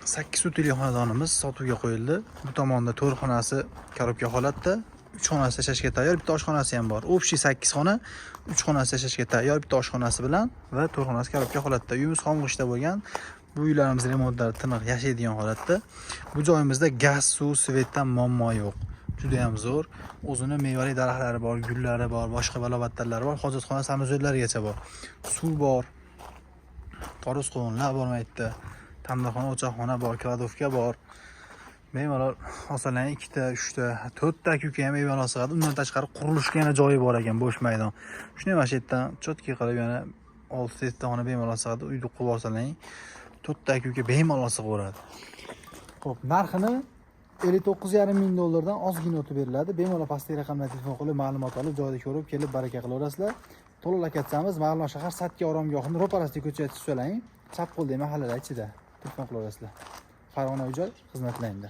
8 o'tili xonadonimiz sotuvga qo'yildi. Bu tomonda 4 xonasi korobka holatda, 3 xonasi yashashga tayyor, bitta oshxonasi ham bor. Общий 8 xona, 3 xonasi yashashga tayyor, bitta oshxonasi bilan va 4 xonasi korobka holatda. Uyimiz xomg'ishda bo'lgan. Bu uylarimiz remontlari tiniq yashaydigan holatda. Bu joyimizda gaz, suv, svetdan muammo yo'q. Juda ham zo'r. O'zini mevali daraxtlari bor, gullari bor, boshqa balobattarlari bor, hojatxona sanuzellarigacha bor. Suv bor. Toruz qovunlar bor maytda. Tandirxona, o'choqxona bor, kladovka bor. Bemalol osalan 2 ta, 3 ta, 4 ta kuka ham bemalol sig'adi. Undan tashqari qurilishga yana joyi bor ekan, bo'sh maydon. Shunday mana shu yerdan chotki qilib yana 6 ta xona bemalol sig'adi. Uyni qurib olsalang 4 ta kuka bemalol sig'averadi. Xo'p, narxini 59,5 ming dollardan ozgina o'tib beriladi. Bemalol pastdagi raqamdan telefon qilib ma'lumot olib, joyda ko'rib, kelib baraka qilaverasizlar. To'la lokatsiyamiz Ma'lumot shahar Satya oromgohining ro'parasidagi ko'chada so'lang. Chap qo'ldagi mahallada ichida telefon qilaverasizlar. Farg'ona uy-joy xizmatlaydi.